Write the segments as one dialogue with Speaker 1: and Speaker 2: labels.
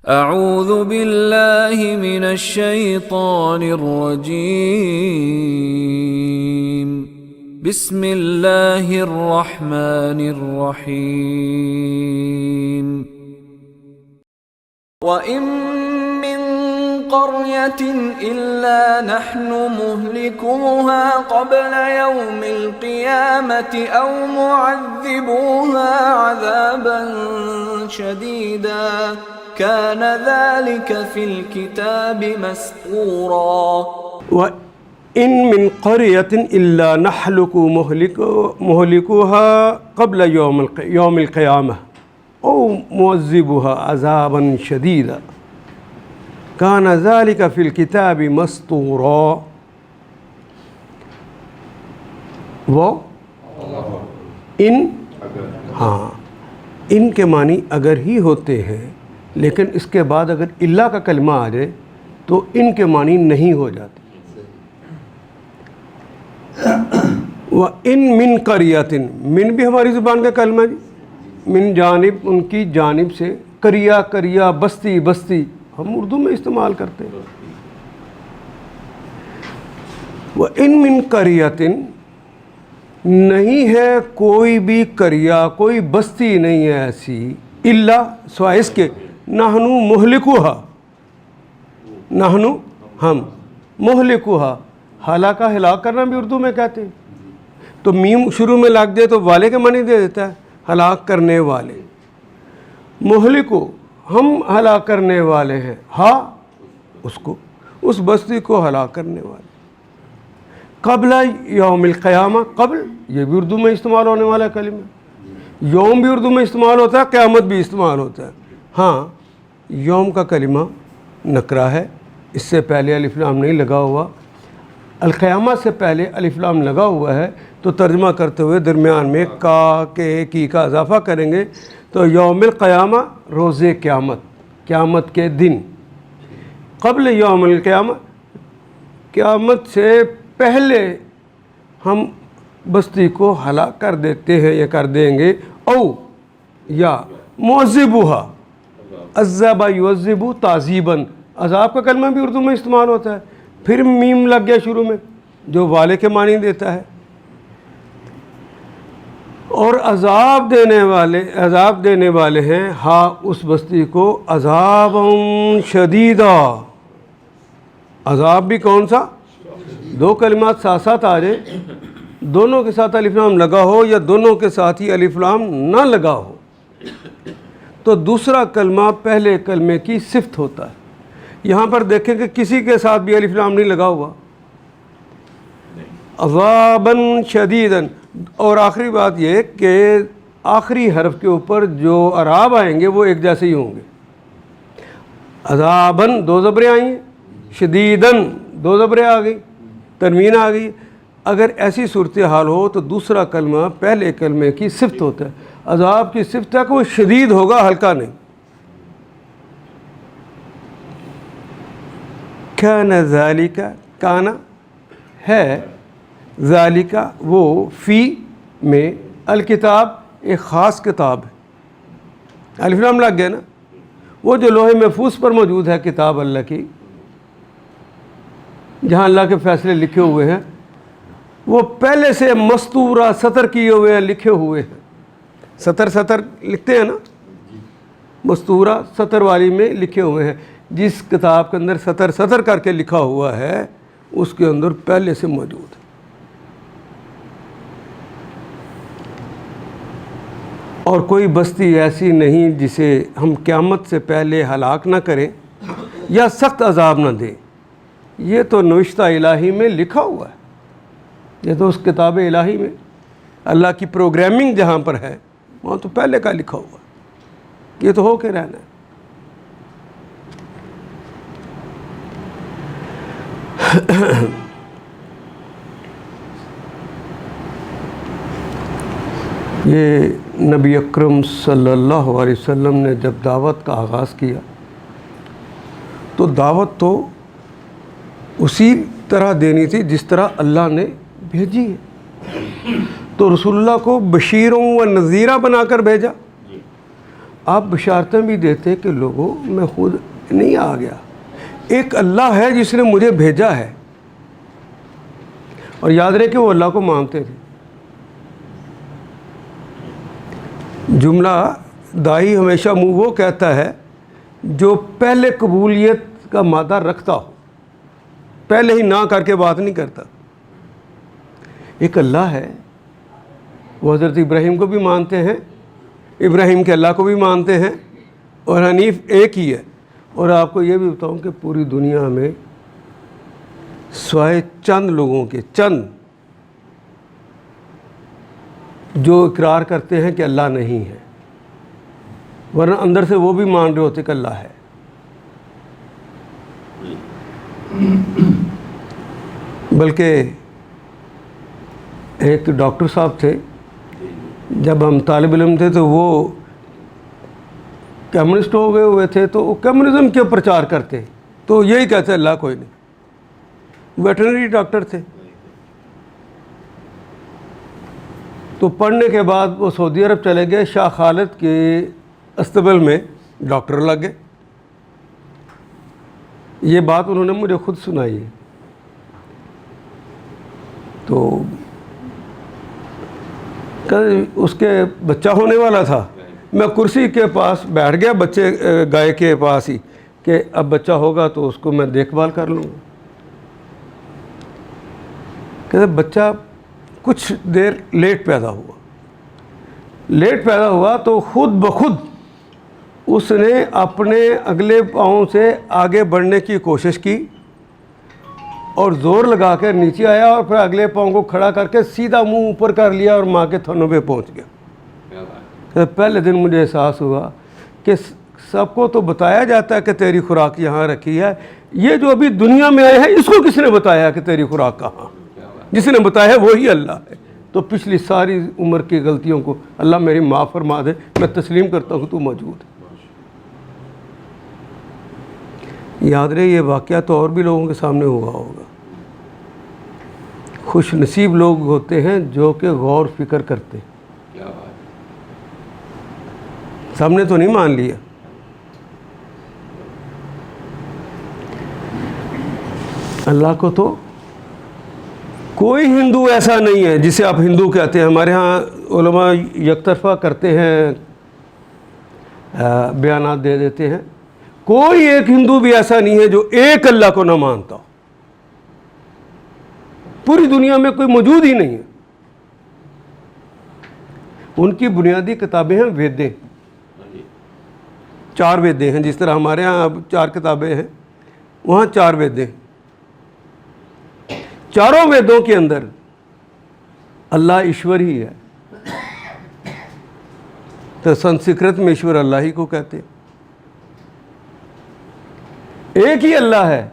Speaker 1: اعوذ باللہ من الشیطان الرجیم بسم اللہ الرحمن الرحیم وَإِن مِّن قَرْيَةٍ إِلَّا نَحْنُ مُهْلِكُوهَا قَبْلَ يَوْمِ الْقِيَامَةِ أَوْ مُعَذِّبُوهَا عَذَابًا شَدِيدًا كَانَ ذَلِكَ فِي الْكِتَابِ مَسْطُورًا
Speaker 2: وَإِن مِّن قَرْيَةٍ إِلَّا نَحْنُ مُهْلِكُوهَا قَبْلَ يَوْمِ الْقِيَامَةِ أَوْ مُعَذِّبُوهَا عَذَابًا شَدِيدًا كَانَ ذَلِكَ فِي الْكِتَابِ مَسْطُورًا۔ وہ ان ان کے معنی اگر ہی ہوتے ہیں، لیکن اس کے بعد اگر اللہ کا کلمہ آ جائے تو ان کے معنی نہیں ہو جاتے۔ وَإِن مِّن قَرْيَةٍ، من بھی ہماری زبان کا کلمہ جی، من جانب ان کی جانب سے، قریہ قریہ، بستی بستی ہم اردو میں استعمال کرتے ہیں۔ وَإِن مِّن قَرْيَةٍ، نہیں ہے کوئی بھی قریہ، کوئی بستی نہیں ہے ایسی، الا سوائے اس کے، نحن مہلکوہا، نحن ہم، مہلکوہا ہلاکہ ہلاک کرنا بھی اردو میں کہتے ہیں، تو میم شروع میں لگ جائے تو والے کے معنی دے دیتا ہے، ہلاک کرنے والے، مہلکو ہم ہلاک کرنے والے ہیں، ہاں اس کو، اس بستی کو ہلاک کرنے والے، قبل یوم القیامہ، قبل یہ بھی اردو میں استعمال ہونے والا کلمہ، یوم بھی اردو میں استعمال ہوتا ہے، قیامت بھی استعمال ہوتا ہے۔ ہاں یوم کا کلمہ نکرہ ہے، اس سے پہلے الف لام نہیں لگا ہوا، القیامہ سے پہلے الف لام لگا ہوا ہے، تو ترجمہ کرتے ہوئے درمیان میں کا کے کی کا اضافہ کریں گے تو یوم القیامہ روز قیامت، قیامت کے دن، قبل یوم القیامہ قیامت سے پہلے ہم بستی کو ہلاک کر دیتے ہیں یا کر دیں گے، او یا معذبوہا، عذب یعذب تعذیباً، عذاب کا کلمہ بھی اردو میں استعمال ہوتا ہے، پھر میم لگ گیا شروع میں جو والے کے معنی دیتا ہے، اور عذاب دینے والے ہیں ہاں اس بستی کو عذابا شدیدا، عذاب بھی کون سا، دو کلمات ساتھ ساتھ آ جائیں، دونوں کے ساتھ الف لام لگا ہو یا دونوں کے ساتھ ہی الف لام نہ لگا ہو تو دوسرا کلمہ پہلے کلمے کی صفت ہوتا ہے۔ یہاں پر دیکھیں کہ کسی کے ساتھ بھی الف لام نہیں لگا ہوا، عذاباً شدیداً، اور آخری بات یہ کہ آخری حرف کے اوپر جو اعراب آئیں گے وہ ایک جیسے ہی ہوں گے، عذاباً دو زبریں آئی ہیں، شدیداً دو زبریں آ گئی، تنوین آ گئی۔ اگر ایسی صورتحال ہو تو دوسرا کلمہ پہلے کلمے کی صفت ہوتا ہے، عذاب کی صفت ہے کہ وہ شدید ہوگا، ہلکا نہیں۔ کان ذالک، کان ہے، ذالک وہ، فی میں، الکتاب ایک خاص کتاب ہے، الف لام لگ گیا نا، وہ جو لوح محفوظ پر موجود ہے کتاب اللہ کی، جہاں اللہ کے فیصلے لکھے ہوئے ہیں، وہ پہلے سے مستورہ سطر کیے ہوئے ہیں، لکھے ہوئے ہیں، سطر لکھتے ہیں نا، مستورہ سطر والی میں لکھے ہوئے ہیں، جس کتاب کے اندر سطر کر کے لکھا ہوا ہے اس کے اندر پہلے سے موجود ہے۔ اور کوئی بستی ایسی نہیں جسے ہم قیامت سے پہلے ہلاک نہ کریں یا سخت عذاب نہ دیں، یہ تو نوشتہ الہی میں لکھا ہوا ہے، یہ تو اس کتاب الہی میں اللہ کی پروگرامنگ جہاں پر ہے وہاں تو پہلے کا لکھا ہوا ہے، یہ تو ہو کے رہنا ہے۔ یہ نبی اکرم صلی اللہ علیہ وسلم نے جب دعوت کا آغاز کیا تو دعوت تو اسی طرح دینی تھی جس طرح اللہ نے بھیجی ہے، تو رسول اللہ کو بشیروں و نذیرہ بنا کر بھیجا، آپ بشارتیں بھی دیتے کہ لوگوں میں خود نہیں آ گیا، ایک اللہ ہے جس نے مجھے بھیجا ہے. اور یاد رہے کہ وہ اللہ کو مانتے تھے. جملہ داعی ہمیشہ منہ وہ کہتا ہے جو پہلے قبولیت کا مادہ رکھتا ہو، پہلے ہی نہ کر کے بات نہیں کرتا. ایک اللہ ہے، وہ حضرت ابراہیم کو بھی مانتے ہیں، ابراہیم کے اللہ کو بھی مانتے ہیں، اور حنیف ایک ہی ہے. اور آپ کو یہ بھی بتاؤں کہ پوری دنیا میں سوائے چند لوگوں کے، چند جو اقرار کرتے ہیں کہ اللہ نہیں ہے، ورنہ اندر سے وہ بھی مان رہے ہوتے کہ اللہ ہے. بلکہ ایک ڈاکٹر صاحب تھے، جب ہم طالب علم تھے تو وہ کمیونسٹ ہو گئے ہوئے تھے، تو وہ کمیونزم کے پرچار کرتے، تو یہی کہتے اللہ کوئی نہیں. ویٹرنری ڈاکٹر تھے. تو پڑھنے کے بعد وہ سعودی عرب چلے گئے، شاہ خالد کے استبل میں ڈاکٹر لگ گئے. یہ بات انہوں نے مجھے خود سنائی ہے. تو اس کے بچہ ہونے والا تھا، میں کرسی کے پاس بیٹھ گیا بچے گائے کے پاس ہی کہ اب بچہ ہوگا تو اس کو میں دیکھ بھال کر لوں گا. کہتے بچہ کچھ دیر لیٹ پیدا ہوا تو خود بخود اس نے اپنے اگلے پاؤں سے آگے بڑھنے کی کوشش کی اور زور لگا کر نیچے آیا، اور پھر اگلے پاؤں کو کھڑا کر کے سیدھا منہ اوپر کر لیا اور ماں کے تھنوں پہ پہنچ گیا. پہلے دن مجھے احساس ہوا کہ سب کو تو بتایا جاتا ہے کہ تیری خوراک یہاں رکھی ہے، یہ جو ابھی دنیا میں آئے ہیں اس کو کس نے بتایا کہ تیری خوراک کہاں؟ جس نے بتایا وہی اللہ ہے. تو پچھلی ساری عمر کی غلطیوں کو اللہ میری معاف فرما دے، میں تسلیم کرتا ہوں کہ تو موجود ہے. یاد رہے یہ واقعہ تو اور بھی لوگوں کے سامنے ہوا ہوگا. خوش نصیب لوگ ہوتے ہیں جو کہ غور فکر کرتے ہیں. سب نے تو نہیں مان لیا. اللہ کو تو کوئی ہندو ایسا نہیں ہے جسے آپ ہندو کہتے ہیں. ہمارے ہاں علماء یک طرفہ کرتے ہیں، بیانات دے دیتے ہیں. کوئی ایک ہندو بھی ایسا نہیں ہے جو ایک اللہ کو نہ مانتا ہو. پوری دنیا میں کوئی موجود ہی نہیں ہے. ان کی بنیادی کتابیں ہیں ویدیں، 4 ویدیں ہیں. جس طرح ہمارے ہاں اب 4 کتابیں ہیں، وہاں 4 ویدیں. چاروں ویدوں کے اندر اللہ ایشور ہی ہے. تو سنسکرت میں ایشور اللہ ہی کو کہتے ہیں. ایک ہی اللہ ہے.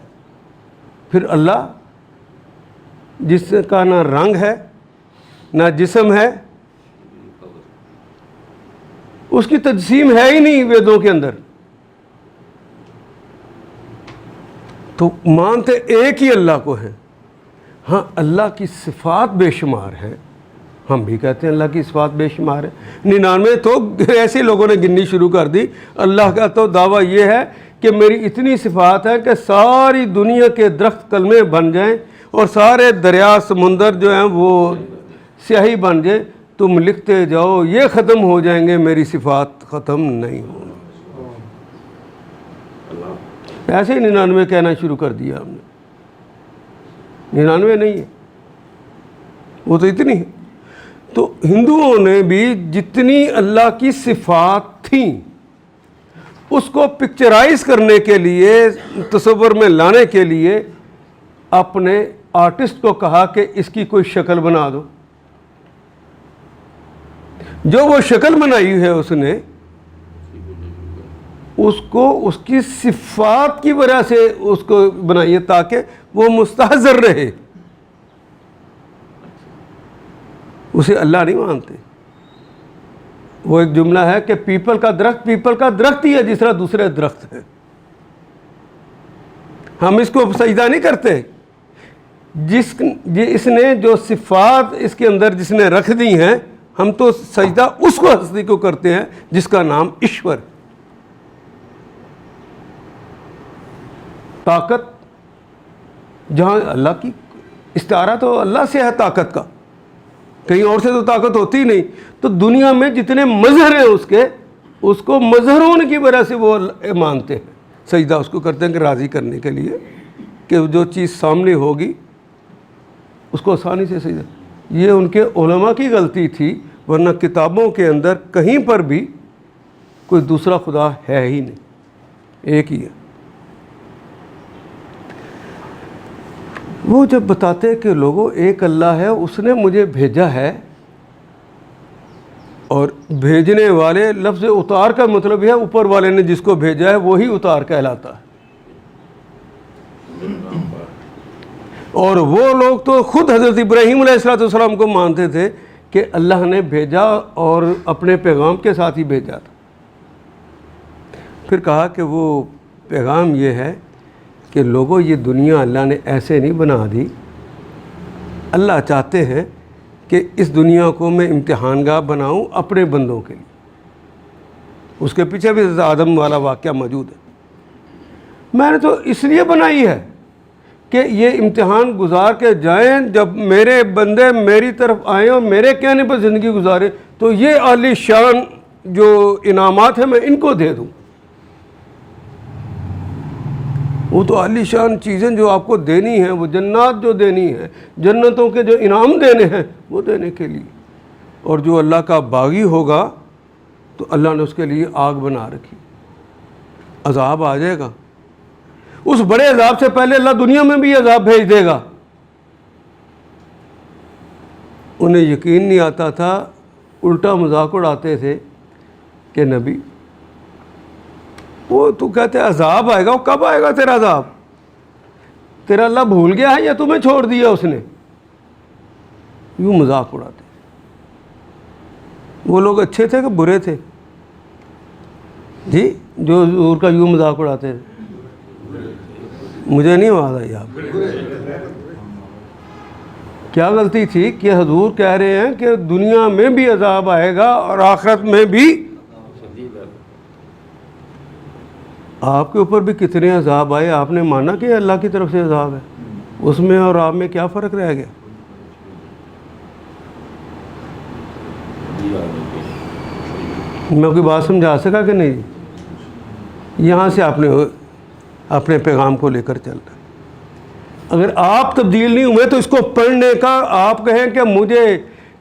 Speaker 2: پھر اللہ جس کا نہ رنگ ہے نہ جسم ہے، اس کی تجسیم ہے ہی نہیں ویدوں کے اندر. تو مانتے ایک ہی اللہ کو ہیں. ہاں اللہ کی صفات بے شمار ہیں، ہم بھی کہتے ہیں اللہ کی صفات بے شمار ہے. 99 تو ایسے لوگوں نے گننی شروع کر دی. اللہ کا تو دعویٰ یہ ہے کہ میری اتنی صفات ہے کہ ساری دنیا کے درخت کلمے بن جائیں اور سارے دریا سمندر جو ہیں وہ سیاہی بن جائے، تم لکھتے جاؤ، یہ ختم ہو جائیں گے، میری صفات ختم نہیں ہوں. ایسے ہی 99 کہنا شروع کر دیا ہم نے. 99 نہیں ہے، وہ تو اتنی ہے. تو ہندوؤں نے بھی جتنی اللہ کی صفات تھیں اس کو پکچرائز کرنے کے لیے، تصور میں لانے کے لیے اپنے آرٹسٹ کو کہا کہ اس کی کوئی شکل بنا دو. جو وہ شکل بنائی ہے اس نے، اس کو اس کی صفات کی وجہ سے اس کو بنائی ہے تاکہ وہ مستحضر رہے. اسے اللہ نہیں مانتے. وہ ایک جملہ ہے کہ پیپل کا درخت ہی ہے جس طرح دوسرے درخت ہیں. ہم اس کو سجدہ نہیں کرتے. اس نے جو صفات اس کے اندر جس نے رکھ دی ہیں ہم تو سجدہ اس کو ہستی کو کرتے ہیں جس کا نام ایشور. طاقت جہاں اللہ کی استعارہ تو اللہ سے ہے طاقت کا, کہیں اور سے تو طاقت ہوتی نہیں. تو دنیا میں جتنے مظہر ہیں اس کو مظہر ہونے کی وجہ سے وہ مانتے ہیں, سجدہ اس کو کرتے ہیں کہ راضی کرنے کے لیے کہ جو چیز سامنے ہوگی اس کو آسانی سے سجدہ. یہ ان کے علماء کی غلطی تھی, ورنہ کتابوں کے اندر کہیں پر بھی کوئی دوسرا خدا ہے ہی نہیں, ایک ہی ہے. وہ جب بتاتے کہ لوگوں ایک اللہ ہے, اس نے مجھے بھیجا ہے, اور بھیجنے والے لفظ اتار کا مطلب ہے اوپر والے نے جس کو بھیجا ہے وہی اتار کہلاتا ہے. اور وہ لوگ تو خود حضرت ابراہیم علیہ السلام کو مانتے تھے کہ اللہ نے بھیجا اور اپنے پیغام کے ساتھ ہی بھیجا تھا. پھر کہا کہ وہ پیغام یہ ہے کہ لوگوں یہ دنیا اللہ نے ایسے نہیں بنا دی, اللہ چاہتے ہیں کہ اس دنیا کو میں امتحان گاہ بناؤں اپنے بندوں کے لیے. اس کے پیچھے بھی آدم والا واقعہ موجود ہے. میں نے تو اس لیے بنائی ہے کہ یہ امتحان گزار کے جائیں, جب میرے بندے میری طرف آئیں اور میرے کہنے پر زندگی گزارے تو یہ عالی شان جو انعامات ہیں میں ان کو دے دوں. وہ تو عالی شان چیزیں جو آپ کو دینی ہیں, وہ جنات جو دینی ہیں, جنتوں کے جو انعام دینے ہیں وہ دینے کے لیے. اور جو اللہ کا باغی ہوگا تو اللہ نے اس کے لیے آگ بنا رکھی, عذاب آ جائے گا. اس بڑے عذاب سے پہلے اللہ دنیا میں بھی عذاب بھیج دے گا. انہیں یقین نہیں آتا تھا, الٹا مذاق اڑاتے تھے کہ نبی وہ تو کہتے عذاب آئے گا, وہ کب آئے گا تیرا عذاب؟ تیرا اللہ بھول گیا ہے یا تمہیں چھوڑ دیا اس نے؟ یوں مذاق اڑاتے. وہ لوگ اچھے تھے کہ برے تھے جی جو حضور کا یوں مذاق اڑاتے تھے؟ مجھے نہیں آواز آئی. آپ کیا غلطی تھی کہ حضور کہہ رہے ہیں کہ دنیا میں بھی عذاب آئے گا اور آخرت میں بھی. آپ کے اوپر بھی کتنے عذاب آئے, آپ نے مانا کہ اللہ کی طرف سے عذاب ہے, اس میں اور آپ میں کیا فرق رہ گیا؟ میں کوئی بات سمجھا سکا کہ نہیں؟ یہاں سے آپ نے اپنے پیغام کو لے کر چلنا. اگر آپ تبدیل نہیں ہوئے تو اس کو پڑھنے کا آپ کہیں کہ مجھے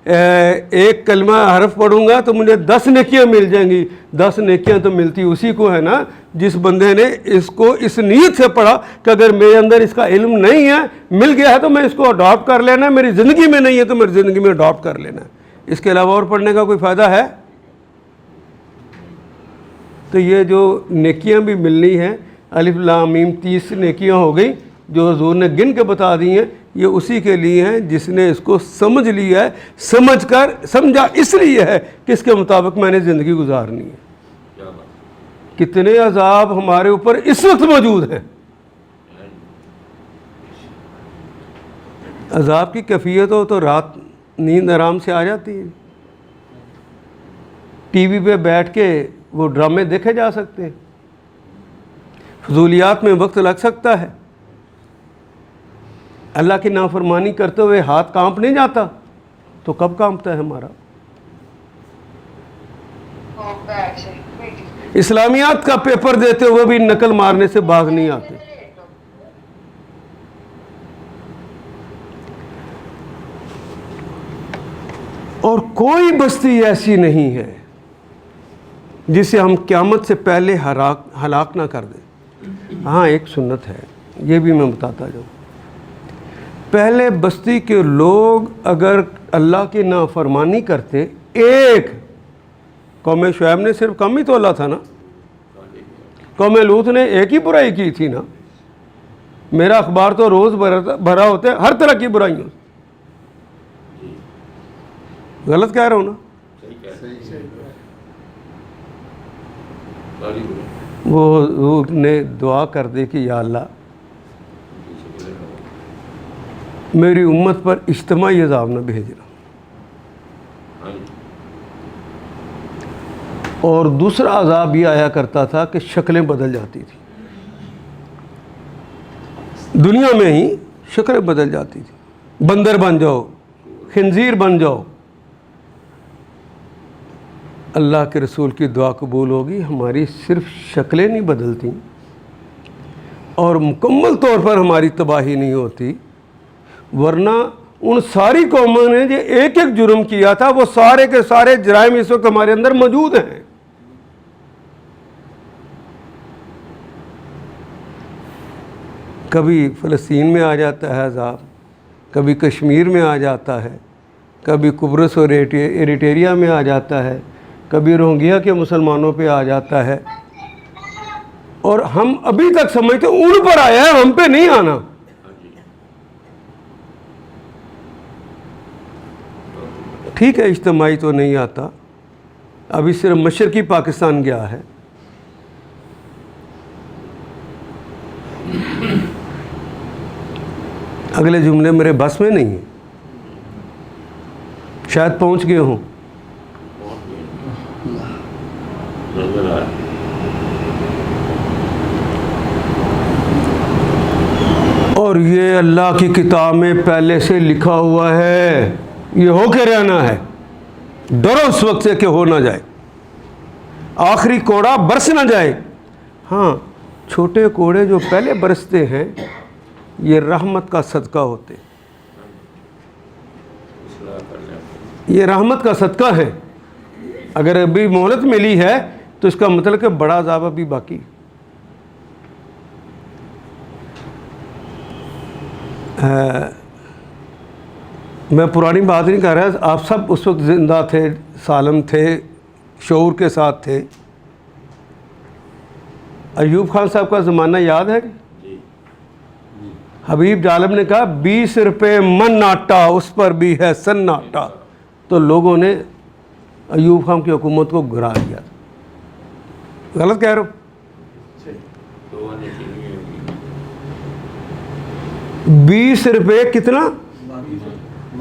Speaker 2: ایک کلمہ حرف پڑھوں گا تو مجھے 10 نیکیاں مل جائیں گی. 10 نیکیاں تو ملتی اسی کو ہے نا جس بندے نے اس کو اس نیت سے پڑھا کہ اگر میرے اندر اس کا علم نہیں ہے, مل گیا ہے تو میں اس کو اڈاپٹ کر لینا ہے, میری زندگی میں نہیں ہے تو میری زندگی میں اڈاپٹ کر لینا ہے. اس کے علاوہ اور پڑھنے کا کوئی فائدہ ہے؟ تو یہ جو نیکیاں بھی ملنی ہیں, الف لام میم 30 نیکیاں ہو گئی جو حضور نے گن کے بتا دی ہیں, یہ اسی کے لیے ہیں جس نے اس کو سمجھ لیا ہے. سمجھا اس لیے ہے کہ اس کے مطابق میں نے زندگی گزارنی ہے. کتنے عذاب ہمارے اوپر اس وقت موجود ہیں. عذاب کی کیفیت ہو تو رات نیند آرام سے آ جاتی ہے. ٹی وی پہ بیٹھ کے وہ ڈرامے دیکھے جا سکتے ہیں, فضولیات میں وقت لگ سکتا ہے. اللہ کی نافرمانی کرتے ہوئے ہاتھ کانپ نہیں جاتا تو کب کانپتا ہے ہمارا؟ اسلامیات کا پیپر دیتے ہوئے بھی نقل مارنے سے باز نہیں آتے. اور کوئی بستی ایسی نہیں ہے جسے ہم قیامت سے پہلے ہلاک نہ کر دیں. ہاں ایک سنت ہے, یہ بھی میں بتاتا جاؤں. پہلے بستی کے لوگ اگر اللہ کی نافرمانی کرتے, ایک قوم شعیب نے صرف کم ہی تو اللہ تھا نا, قوم لوط نے ایک ہی برائی کی تھی نا. میرا اخبار تو روز بھرا ہوتا ہے ہر طرح کی برائیوں. غلط کہہ رہا ہوں نا؟ وہ نے دعا کر دی کہ یا اللہ میری امت پر اجتماعی عذاب نہ بھیجنا. اور دوسرا عذاب یہ آیا کرتا تھا کہ شکلیں بدل جاتی تھیں، دنیا میں ہی شکلیں بدل جاتی تھی، بندر بن جاؤ، خنزیر بن جاؤ۔ اللہ کے رسول کی دعا قبول ہوگی، ہماری صرف شکلیں نہیں بدلتی اور مکمل طور پر ہماری تباہی نہیں ہوتی، ورنہ ان ساری قوموں نے جو ایک ایک جرم کیا تھا وہ سارے کے سارے جرائم اس وقت ہمارے اندر موجود ہیں۔ کبھی فلسطین میں آ جاتا ہے عذاب، کبھی کشمیر میں آ جاتا ہے، کبھی قبرص اور ایریٹریا میں آ جاتا ہے، کبھی روہنگیا کے مسلمانوں پہ آ جاتا ہے، اور ہم ابھی تک سمجھتے ان پر آیا ہے، ہم پہ نہیں آنا۔ ٹھیک ہے اجتماعی تو نہیں آتا، ابھی صرف مشرقی پاکستان گیا ہے، اگلے جملے میرے بس میں نہیں ہیں، شاید پہنچ گئے ہوں۔ اور یہ اللہ کی کتاب میں پہلے سے لکھا ہوا ہے، یہ ہو کے رہنا ہے، ڈرو اس وقت سے کہ ہو نہ جائے، آخری کوڑا برس نہ جائے۔ ہاں، چھوٹے کوڑے جو پہلے برستے ہیں یہ رحمت کا صدقہ ہوتے، یہ رحمت کا صدقہ ہے۔ اگر ابھی مہلت ملی ہے تو اس کا مطلب کہ بڑا عذاب ابھی باقی۔ میں پرانی بات نہیں کر رہا، آپ سب اس وقت زندہ تھے، سالم تھے، شعور کے ساتھ تھے۔ ایوب خان صاحب کا زمانہ یاد ہے؟ حبیب جالب نے کہا 20 روپے من آٹا، اس پر بھی ہے سناٹا، تو لوگوں نے ایوب خان کی حکومت کو گرا دیا تھا۔ غلط کہہ رہا ہوں؟ 20 روپے کتنا؟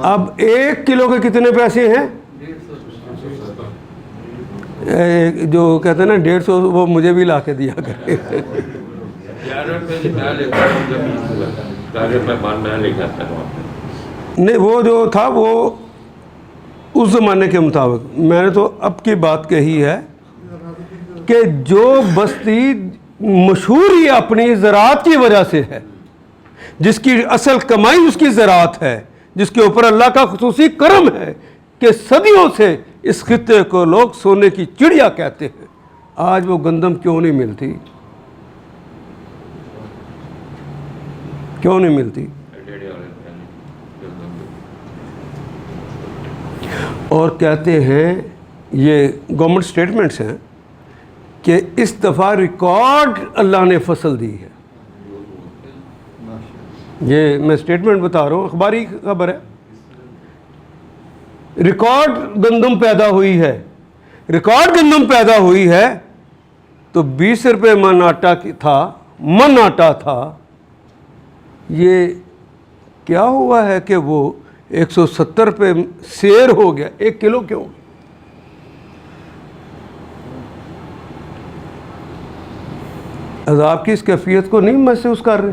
Speaker 2: اب 1 کلو کے کتنے پیسے ہیں؟ جو کہتے ہیں نا 150، وہ مجھے بھی لا کے دیا کرے۔ نہیں، وہ جو تھا وہ اس زمانے کے مطابق، میں نے تو اب کی بات کہی ہے کہ جو بستی مشہور ہی اپنی زراعت کی وجہ سے ہے، جس کی اصل کمائی اس کی زراعت ہے، جس کے اوپر اللہ کا خصوصی کرم ہے کہ صدیوں سے اس خطے کو لوگ سونے کی چڑیا کہتے ہیں، آج وہ گندم کیوں نہیں ملتی؟ کیوں نہیں ملتی؟ اور کہتے ہیں، یہ گورنمنٹ سٹیٹمنٹس ہیں کہ اس دفعہ ریکارڈ اللہ نے فصل دی ہے۔ یہ میں سٹیٹمنٹ بتا رہا ہوں، اخباری خبر ہے، ریکارڈ گندم پیدا ہوئی ہے، ریکارڈ گندم پیدا ہوئی ہے، تو 20 روپے من آٹا تھا، من آٹا تھا، یہ کیا ہوا ہے کہ وہ 170 روپے سیر ہو گیا، 1 کلو کیوں؟ عذاب کی اس کیفیت کو نہیں محسوس کر رہے؟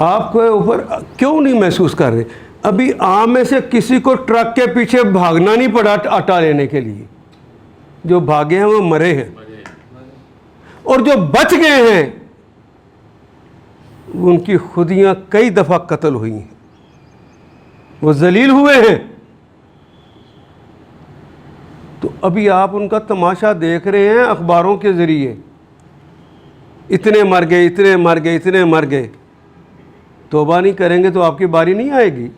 Speaker 2: آپ کے اوپر کیوں نہیں محسوس کر رہے؟ ابھی عام میں سے کسی کو ٹرک کے پیچھے بھاگنا نہیں پڑا آٹا لینے کے لیے، جو بھاگے ہیں وہ مرے ہیں، اور جو بچ گئے ہیں ان کی خودیاں کئی دفعہ قتل ہوئی ہیں، وہ ذلیل ہوئے ہیں۔ تو ابھی آپ ان کا تماشا دیکھ رہے ہیں اخباروں کے ذریعے، اتنے مر گئے، اتنے مر گئے، اتنے مر گئے۔ توبہ نہیں کریں گے تو آپ کی باری نہیں آئے گی،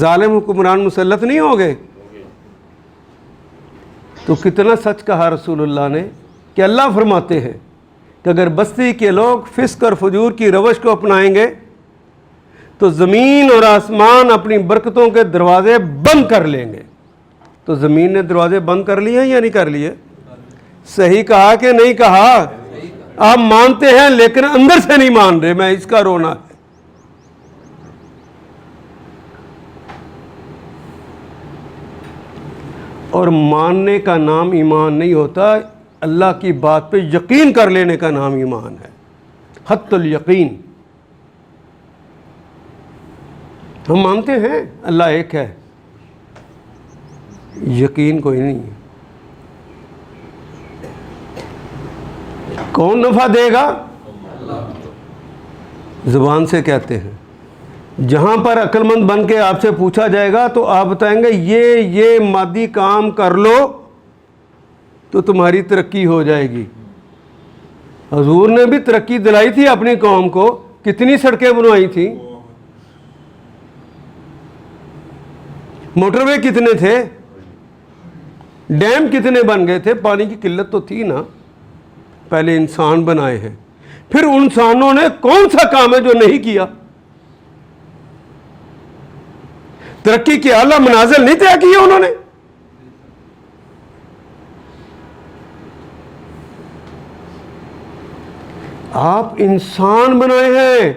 Speaker 2: ظالم حکمران مسلط نہیں ہو گئے۔ تو کتنا سچ کہا رسول اللہ نے کہ اللہ فرماتے ہیں کہ اگر بستی کے لوگ فسق اور فجور کی روش کو اپنائیں گے تو زمین اور آسمان اپنی برکتوں کے دروازے بند کر لیں گے۔ تو زمین نے دروازے بند کر لیے یا نہیں کر لیے؟ صحیح کہا کہ نہیں کہا؟ آپ مانتے ہیں لیکن اندر سے نہیں مان رہے، میں اس کا رونا ہے۔ اور ماننے کا نام ایمان نہیں ہوتا، اللہ کی بات پہ یقین کر لینے کا نام ایمان ہے، حت الیقین۔ ہم مانتے ہیں اللہ ایک ہے، یقین کوئی نہیں ہے۔ کون نفع دے گا؟ زبان سے کہتے ہیں۔ جہاں پر عقل مند بن کے آپ سے پوچھا جائے گا تو آپ بتائیں گے یہ مادی کام کر لو تو تمہاری ترقی ہو جائے گی۔ حضور نے بھی ترقی دلائی تھی اپنی قوم کو، کتنی سڑکیں بنوائی تھیں، موٹر وے کتنے تھے، ڈیم کتنے بن گئے تھے، پانی کی قلت تو تھی نا۔ پہلے انسان بنائے ہیں، پھر انسانوں نے کون سا کام ہے جو نہیں کیا؟ ترقی کے اعلیٰ منازل نہیں طے کیے انہوں نے؟ آپ انسان بنائے ہیں،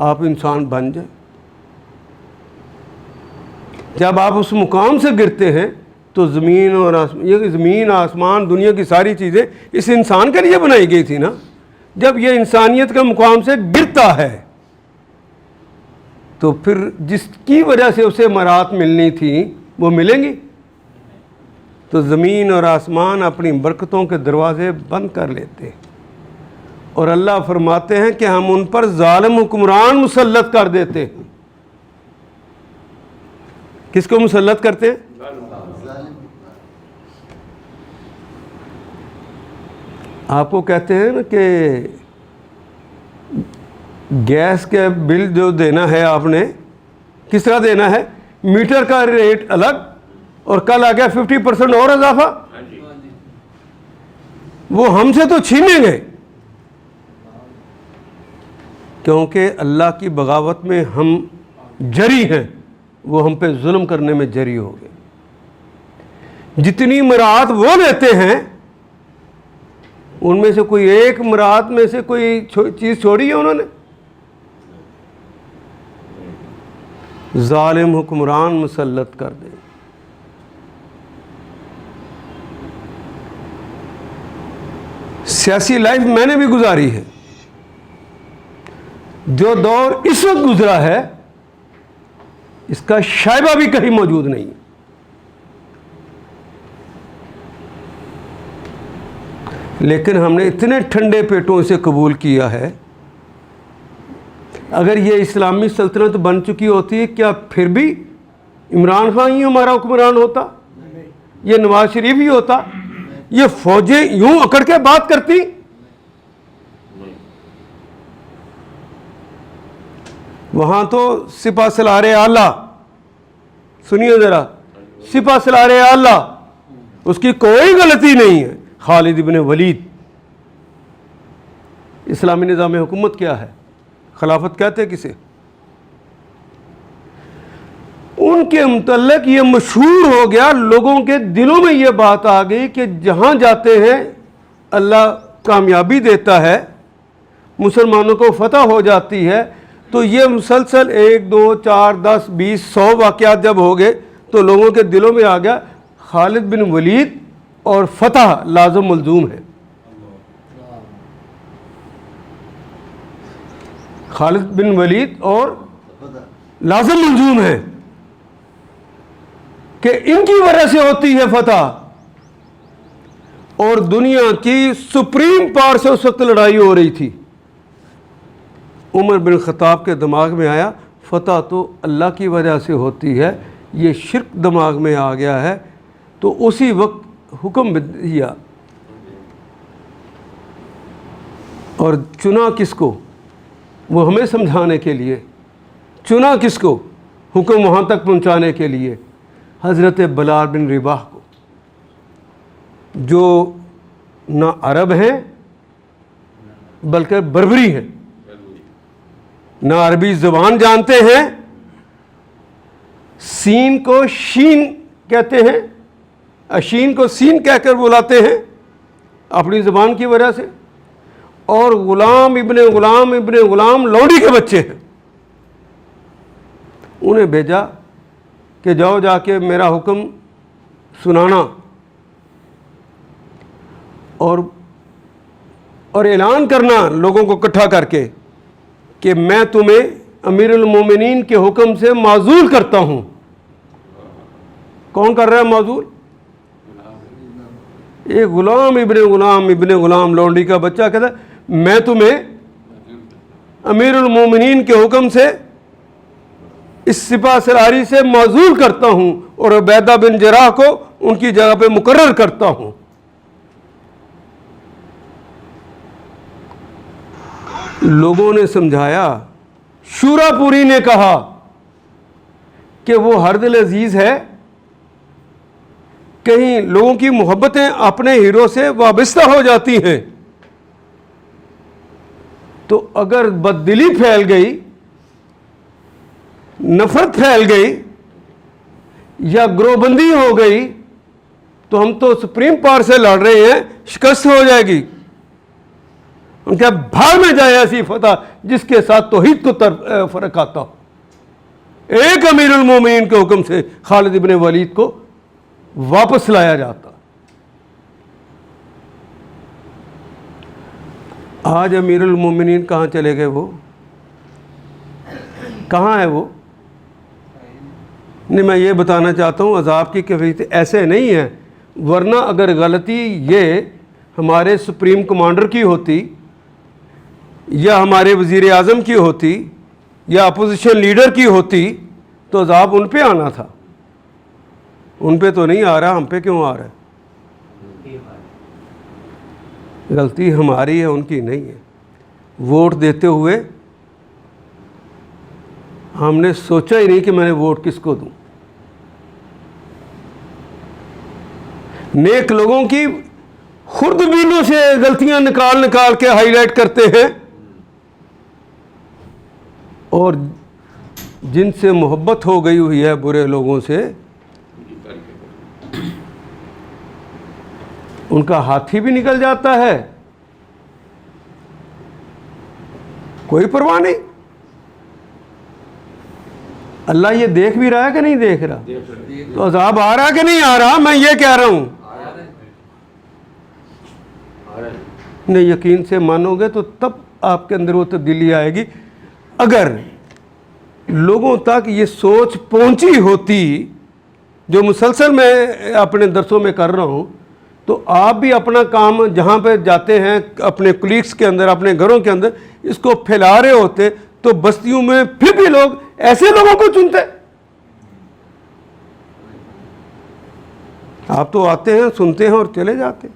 Speaker 2: آپ انسان بن جائیں۔ جب آپ اس مقام سے گرتے ہیں تو زمین اور یہ زمین آسمان دنیا کی ساری چیزیں اس انسان کے لیے بنائی گئی تھی نا۔ جب یہ انسانیت کے مقام سے گرتا ہے تو پھر جس کی وجہ سے اسے مرات ملنی تھی وہ ملیں گی؟ تو زمین اور آسمان اپنی برکتوں کے دروازے بند کر لیتے ہیں، اور اللہ فرماتے ہیں کہ ہم ان پر ظالم حکمران مسلط کر دیتے ہیں۔ کس کو مسلط کرتے ہیں؟ آپ کو کہتے ہیں نا کہ گیس کے بل جو دینا ہے آپ نے کس طرح دینا ہے، میٹر کا ریٹ الگ اور کل آ گیا 50% اور اضافہ، وہ ہم سے تو چھینیں گے، کیونکہ اللہ کی بغاوت میں ہم جری ہیں، وہ ہم پہ ظلم کرنے میں جری ہو گئے۔ جتنی مراعات وہ دیتے ہیں ان میں سے کوئی ایک مراعات میں سے کوئی چیز چھوڑی ہے انہوں نے؟ ظالم حکمران مسلط کر دیں۔ سیاسی لائف میں نے بھی گزاری ہے، جو دور اس وقت گزرا ہے اس کا شائبہ بھی کہیں موجود نہیں۔ لیکن ہم نے اتنے ٹھنڈے پیٹوں سے قبول کیا ہے۔ اگر یہ اسلامی سلطنت بن چکی ہوتی کیا پھر بھی عمران خان ہی ہمارا حکمران ہوتا؟ یہ نواز شریف ہی ہوتا؟ یہ فوجیں یوں اکڑ کے بات کرتی؟ وہاں تو سپہ سالار اعلیٰ، سنیے ذرا، سپہ سالار اعلیٰ، اس کی کوئی غلطی نہیں ہے، خالد بن ولید۔ اسلامی نظام حکومت کیا ہے؟ خلافت کہتے کسے؟ ان کے متعلق یہ مشہور ہو گیا، لوگوں کے دلوں میں یہ بات آ گئی کہ جہاں جاتے ہیں اللہ کامیابی دیتا ہے، مسلمانوں کو فتح ہو جاتی ہے، تو یہ مسلسل 1 2 4 10 20 100 واقعات جب ہو گئے تو لوگوں کے دلوں میں آ گیا خالد بن ولید اور فتح لازم ملزوم ہے۔ خالد بن ولید اور لازم ملزوم ہے کہ ان کی وجہ سے ہوتی ہے فتح، اور دنیا کی سپریم پاور سے اس وقت لڑائی ہو رہی تھی۔ عمر بن خطاب کے دماغ میں آیا فتح تو اللہ کی وجہ سے ہوتی ہے، یہ شرک دماغ میں آ گیا ہے، تو اسی وقت حکم دیا، اور چنا کس کو؟ وہ ہمیں سمجھانے کے لیے چنا کس کو؟ حکم وہاں تک پہنچانے کے لیے حضرت بلال بن رباح کو، جو نہ عرب ہیں بلکہ بربری ہیں، نہ عربی زبان جانتے ہیں، سین کو شین کہتے ہیں، اشین کو سین کہہ کر بلاتے ہیں اپنی زبان کی وجہ سے، اور غلام ابن غلام ابن غلام لونڈی کے بچے ہیں۔ انہیں بھیجا کہ جاؤ جا کے میرا حکم سنانا اور اعلان کرنا لوگوں کو اکٹھا کر کے کہ میں تمہیں امیر المومنین کے حکم سے معزول کرتا ہوں. کون کر رہا ہے معزول؟ ایک غلام ابن غلام لونڈی کا بچہ کہتا ہے میں تمہیں امیر المومنین کے حکم سے اس سپہ سالاری سے معزول کرتا ہوں اور عبیدہ بن جراح کو ان کی جگہ پہ مقرر کرتا ہوں. لوگوں نے سمجھایا. شورا پوری نے کہا کہ وہ ہر دل عزیز ہے, کہیں لوگوں کی محبتیں اپنے ہیرو سے وابستہ ہو جاتی ہیں تو اگر بددلی پھیل گئی, نفرت پھیل گئی یا گروہ بندی ہو گئی تو ہم تو سپریم پاور سے لڑ رہے ہیں, شکست ہو جائے گی. ان کے بھاگ میں جائے ایسی فتح جس کے ساتھ توحید کو فرق آتا ہو. ایک امیر المومنین کے حکم سے خالد ابن ولید کو واپس لایا جاتا. آج امیر المومنین کہاں چلے گئے؟ وہ کہاں ہے؟ وہ نہیں, میں یہ بتانا چاہتا ہوں عذاب کی کیفیت ایسے نہیں ہے, ورنہ اگر غلطی یہ ہمارے سپریم کمانڈر کی ہوتی یا ہمارے وزیر اعظم کی ہوتی یا اپوزیشن لیڈر کی ہوتی تو عذاب ان پہ آنا تھا. ان پہ تو نہیں آ رہا, ہم پہ کیوں آ رہا ہے؟ غلطی ہماری ہے, ان کی نہیں ہے. ووٹ دیتے ہوئے ہم نے سوچا ہی نہیں کہ میں نے ووٹ کس کو دوں. نیک لوگوں کی خوردبینوں سے غلطیاں نکال کے ہائی لائٹ کرتے ہیں, اور جن سے محبت ہو گئی ہوئی ہے برے لوگوں سے ان کا ہاتھی بھی نکل جاتا ہے, کوئی پرواہ نہیں. اللہ یہ دیکھ بھی رہا ہے کہ نہیں دیکھ رہا؟ تو عذاب آ رہا کہ نہیں آ رہا؟ میں یہ کہہ رہا ہوں. نہیں, یقین سے مانو گے تو تب آپ کے اندر وہ تبدیلی آئے گی. اگر لوگوں تک یہ سوچ پہنچی ہوتی جو مسلسل میں اپنے درسوں میں کر رہا ہوں, تو آپ بھی اپنا کام جہاں پہ جاتے ہیں اپنے کلیگس کے اندر, اپنے گھروں کے اندر اس کو پھیلا رہے ہوتے, تو بستیوں میں پھر بھی لوگ ایسے لوگوں کو چنتے. آپ تو آتے ہیں, سنتے ہیں اور چلے جاتے ہیں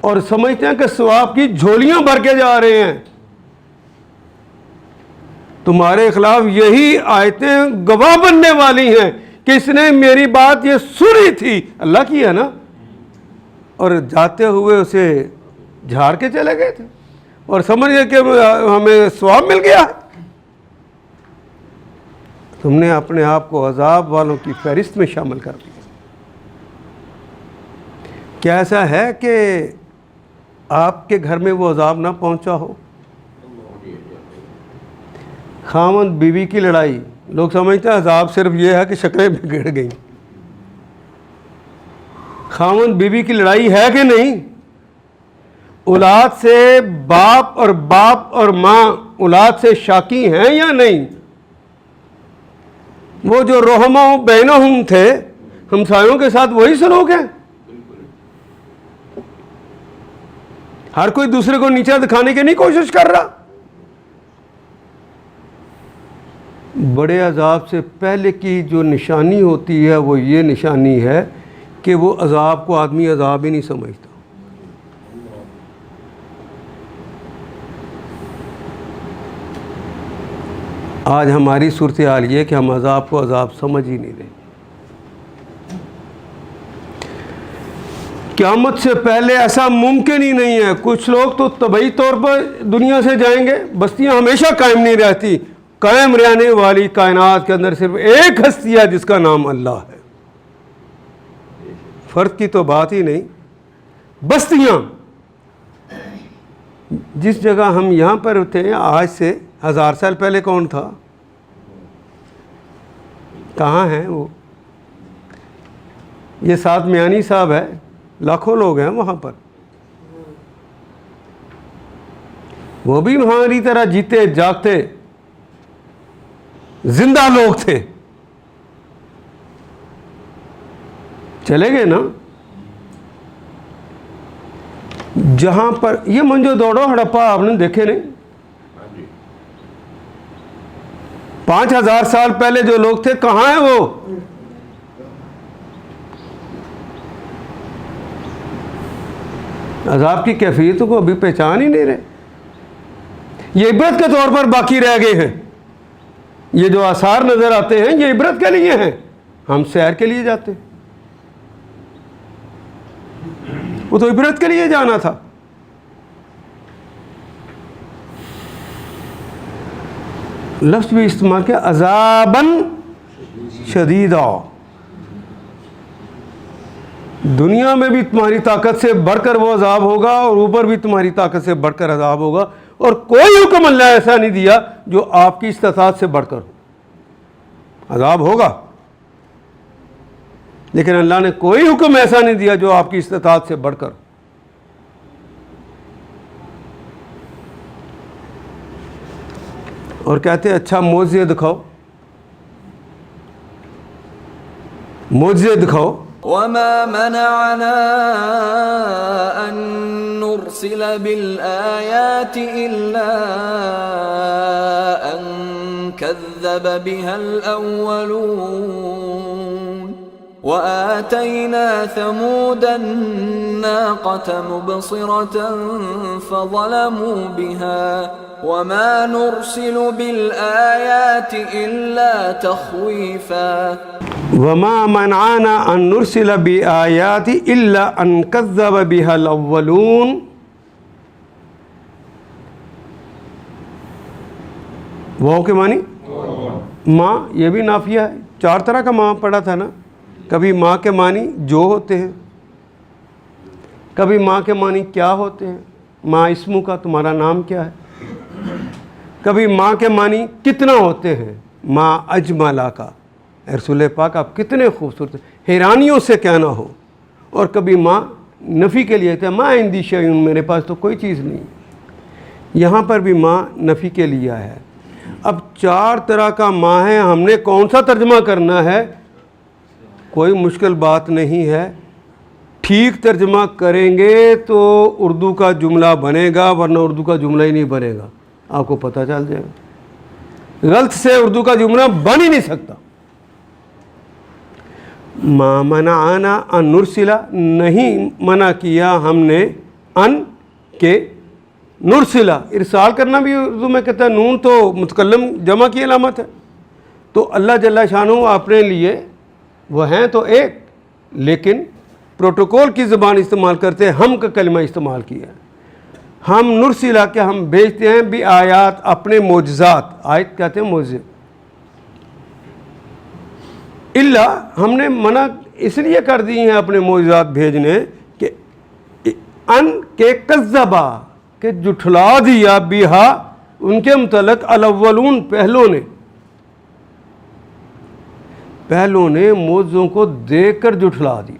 Speaker 2: اور سمجھتے ہیں کہ ثواب کی جھولیاں بھر کے جا رہے ہیں. تمہارے خلاف یہی آیتیں گواہ بننے والی ہیں کہ اس نے میری بات یہ سنی تھی, اللہ کی ہے نا, اور جاتے ہوئے اسے جھاڑ کے چلے گئے تھے اور سمجھ گئے کہ ہمیں ثواب مل گیا ہے. تم نے اپنے آپ کو عذاب والوں کی فہرست میں شامل کر دیا. کیا ایسا ہے کہ آپ کے گھر میں وہ عذاب نہ پہنچا ہو؟ خاوند بیوی کی لڑائی, لوگ سمجھتے ہیں عذاب صرف یہ ہے کہ شکلیں بگڑ گئیں. خاوند بیوی کی لڑائی ہے کہ نہیں؟ اولاد سے باپ اور ماں اولاد سے شاکی ہیں یا نہیں؟ وہ جو رحماء بینہم تھے, ہمسایوں کے ساتھ وہی سلوک ہیں. ہر کوئی دوسرے کو نیچا دکھانے کی نہیں کوشش کر رہا. بڑے عذاب سے پہلے کی جو نشانی ہوتی ہے وہ یہ نشانی ہے کہ وہ عذاب کو آدمی عذاب ہی نہیں سمجھتا. آج ہماری صورتحال یہ کہ ہم عذاب کو عذاب سمجھ ہی نہیں رہے. قیامت سے پہلے ایسا ممکن ہی نہیں ہے. کچھ لوگ تو طبعی طور پر دنیا سے جائیں گے, بستیاں ہمیشہ قائم نہیں رہتی. قائم رہنے والی کائنات کے اندر صرف ایک ہستی ہے جس کا نام اللہ ہے. فرد کی تو بات ہی نہیں. بستیاں جس جگہ ہم یہاں پر تھے آج سے 1000 سال پہلے کون تھا؟ کہاں ہیں وہ؟ یہ ساتھ میانی صاحب ہے, لاکھوں لوگ ہیں وہاں پر, وہ بھی ہماری طرح جیتے جاگتے زندہ لوگ تھے. چلے گئے نا. جہاں پر یہ منجو دوڑو ہڑپا آپ نے دیکھے نہیں, 5000 سال پہلے جو لوگ تھے کہاں ہیں وہ؟ عذاب کی کیفیت کو ابھی پہچان ہی نہیں رہے. یہ عبرت کے طور پر باقی رہ گئے ہیں. یہ جو آثار نظر آتے ہیں یہ عبرت کے لیے ہیں, ہم سیر کے لیے جاتے, وہ تو عبرت کے لیے جانا تھا. لفظ بھی استعمال کیا, عذاباً شدیدا. دنیا میں بھی تمہاری طاقت سے بڑھ کر وہ عذاب ہوگا اور اوپر بھی تمہاری طاقت سے بڑھ کر عذاب ہوگا, اور کوئی حکم اللہ ایسا نہیں دیا جو آپ کی استطاعت سے بڑھ کر ہو. عذاب ہوگا لیکن اللہ نے کوئی حکم ایسا نہیں دیا جو آپ کی استطاعت سے بڑھ کر. اور کہتے ہیں اچھا معجزے دکھاؤ, معجزے دکھاؤ.
Speaker 1: وما منعنا أن نرسل بالآيات إلا أن كذب بها الأولون وآتينا ثمود الناقة مبصرة فظلموا بها وما نرسل بالآيات إلا تخويفا
Speaker 2: وما منعنا ان نرسل بآيات الا ان كذب بها الاولون. واو کے معنی ماں, یہ بھی نافیہ ہے. 4 طرح کا ماں پڑھا تھا نا. کبھی ماں کے معنی جو ہوتے ہیں, کبھی ماں کے معنی کیا ہوتے ہیں, ماں اسمو کا تمہارا نام کیا ہے. کبھی ماں کے معنی کتنا ہوتے ہیں, ماں اجملا کا, رسول پاک آپ کتنے خوبصورت ہیں, حیرانیوں سے کیا نہ ہو. اور کبھی ماں نفی کے لیے تھے, ماں عندی شیء, میرے پاس تو کوئی چیز نہیں. یہاں پر بھی ماں نفی کے لیے ہے. اب 4 طرح کا ماں ہے, ہم نے کون سا ترجمہ کرنا ہے؟ کوئی مشکل بات نہیں ہے. ٹھیک ترجمہ کریں گے تو اردو کا جملہ بنے گا, ورنہ اردو کا جملہ ہی نہیں بنے گا, آپ کو پتہ چل جائے گا. غلط سے اردو کا جملہ بن ہی نہیں سکتا. ما منعنا ان نرسلا, نہیں منع کیا ہم نے, ان کے نرسلا, ارسال کرنا بھی اردو میں کہتا ہے. نون تو متکلم جمع کی علامت ہے, تو اللہ جل شانہ اپنے لیے وہ ہیں تو ایک, لیکن پروٹوکول کی زبان استعمال کرتے ہیں, ہم کا کلمہ استعمال کیا ہے. ہم نرسلا کہ ہم بھیجتے ہیں, بھی آیات اپنے معجزات, آیت کہتے ہیں معجزے. اللہ ہم نے منع اس لیے کر دی ہیں اپنے معجزات بھیجنے کہ ان کے کذبا, کہ جھٹلا دیا, بیہا ان کے متعلق, الاولون پہلوں نے معجزوں کو دیکھ کر جھٹلا دی.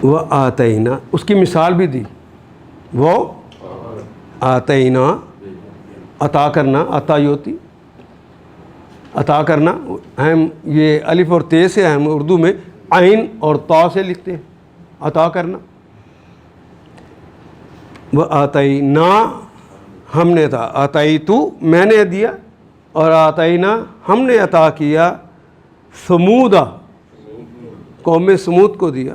Speaker 2: وہ آتینا, اس کی مثال بھی دی. وہ آتینا, عطا کرنا, عطایوتی, عطا کرنا. ہم یہ الف اور تے سے, ہم اردو میں عین اور تا سے لکھتے ہیں, عطا کرنا. وہ آتینا, ہم نے تھا, آتائی تو میں نے دیا, اور آتینا ہم نے عطا کیا, سمودا قوم سمود کو دیا.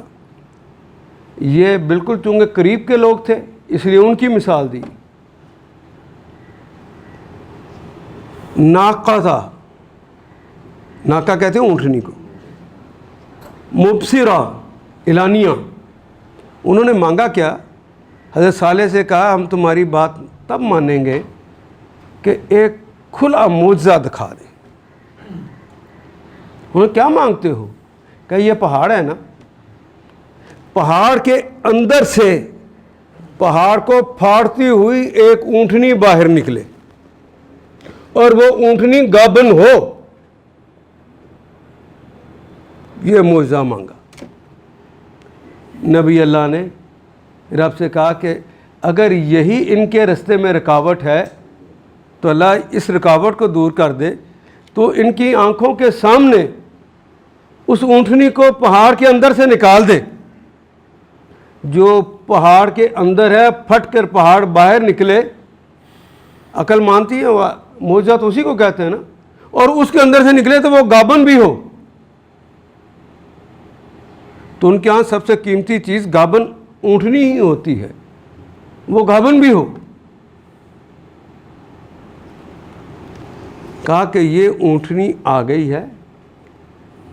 Speaker 2: یہ بالکل چونکہ قریب کے لوگ تھے اس لیے ان کی مثال دی. ناقہ تھا, ناقہ کہتے ہیں اونٹنی کو. مبصرہ, اعلانیہ, انہوں نے مانگا کیا؟ حضرت صالح سے کہا ہم تمہاری بات تب مانیں گے کہ ایک کھلا معجزہ دکھا دیں. انہوں نے کیا مانگتے ہو؟ کہ یہ پہاڑ ہے نا, پہاڑ کے اندر سے پہاڑ کو پھاڑتی ہوئی ایک اونٹنی باہر نکلے, اور وہ اونٹنی گابن ہو, یہ معجزہ مانگا. نبی اللہ نے رب سے کہا کہ اگر یہی ان کے رستے میں رکاوٹ ہے تو اللہ اس رکاوٹ کو دور کر دے, تو ان کی آنکھوں کے سامنے اس اونٹنی کو پہاڑ کے اندر سے نکال دے. جو پہاڑ کے اندر ہے پھٹ کر پہاڑ باہر نکلے, عقل مانتی ہے, معجزہ تو اسی کو کہتے ہیں نا, اور اس کے اندر سے نکلے تو وہ گابن بھی ہو. تو ان کے ہاں سب سے قیمتی چیز گابن اونٹنی ہی ہوتی ہے, وہ گابن بھی ہو. کہا کہ یہ اونٹنی آ گئی ہے,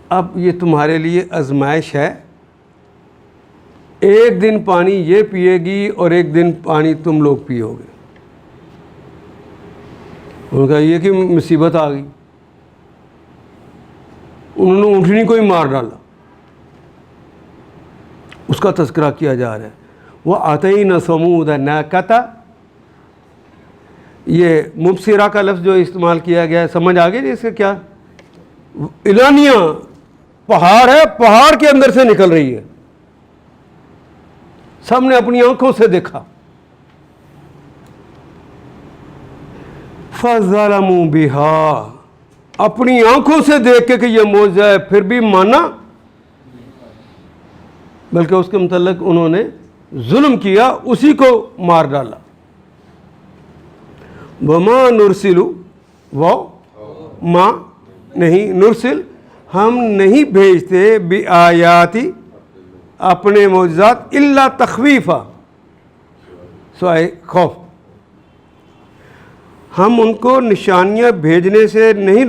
Speaker 2: اب یہ تمہارے لیے آزمائش ہے, ایک دن پانی یہ پیے گی اور ایک دن پانی تم لوگ پیو گے. انہوں نے کہا یہ کہ مصیبت آ گئی. انہوں نے اونٹنی کو ہی مار ڈالا. اس کا تذکرہ کیا جا رہا ہے. وہ آتَيْنَا ثَمُودَ النَّاقَةَ, یہ مبصرہ کا لفظ جو استعمال کیا گیا ہے, سمجھ آ گئی اس سے کیا؟ اعلانیہ پہاڑ ہے, پہاڑ کے اندر سے نکل رہی ہے, سب نے اپنی آنکھوں سے دیکھا. فَظَلَمُوا بِهَا, اپنی آنکھوں سے دیکھ کے کہ یہ معجزہ ہے پھر بھی مانا, بلکہ اس کے متعلق انہوں نے ظلم کیا, اسی کو مار ڈالا. وَمَا نُرْسِلُ, وَمَا نہیں, نرسل ہم نہیں بھیجتے, بِآیَاتِ اپنے معجزات, الا تخویفا سوائے خوف. ہم ان کو نشانیاں بھیجنے سے نہیں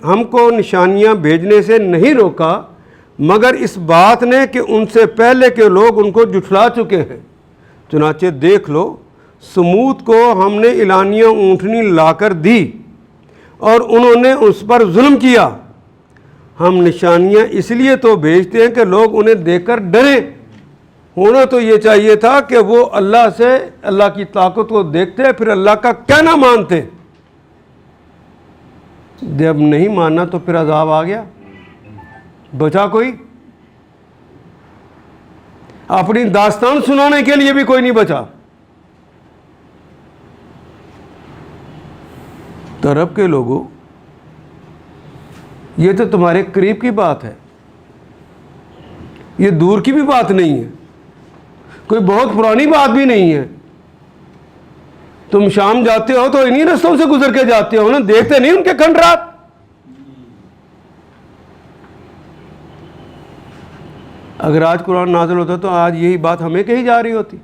Speaker 2: ہم کو نشانیاں بھیجنے سے نہیں روکا, مگر اس بات نے کہ ان سے پہلے کے لوگ ان کو جھٹلا چکے ہیں. چنانچہ دیکھ لو, سمود کو ہم نے اعلانیہ اونٹنی لا کر دی اور انہوں نے اس پر ظلم کیا. ہم نشانیاں اس لیے تو بھیجتے ہیں کہ لوگ انہیں دیکھ کر ڈریں. ہونا تو یہ چاہیے تھا کہ وہ اللہ سے, اللہ کی طاقت کو دیکھتے پھر اللہ کا کہنا مانتے. جب نہیں ماننا تو پھر عذاب آ گیا, بچا کوئی؟ اپنی داستان سنانے کے لیے بھی کوئی نہیں بچا. تو رب کے لوگوں, یہ تو تمہارے قریب کی بات ہے, یہ دور کی بھی بات نہیں ہے, کوئی بہت پرانی بات بھی نہیں ہے. تم شام جاتے ہو تو انہی رستوں سے گزر کے جاتے ہو نا, دیکھتے نہیں ان کے کھنڈرات. اگر آج قرآن نازل ہوتا تو آج یہی بات ہمیں کہی جا رہی ہوتی.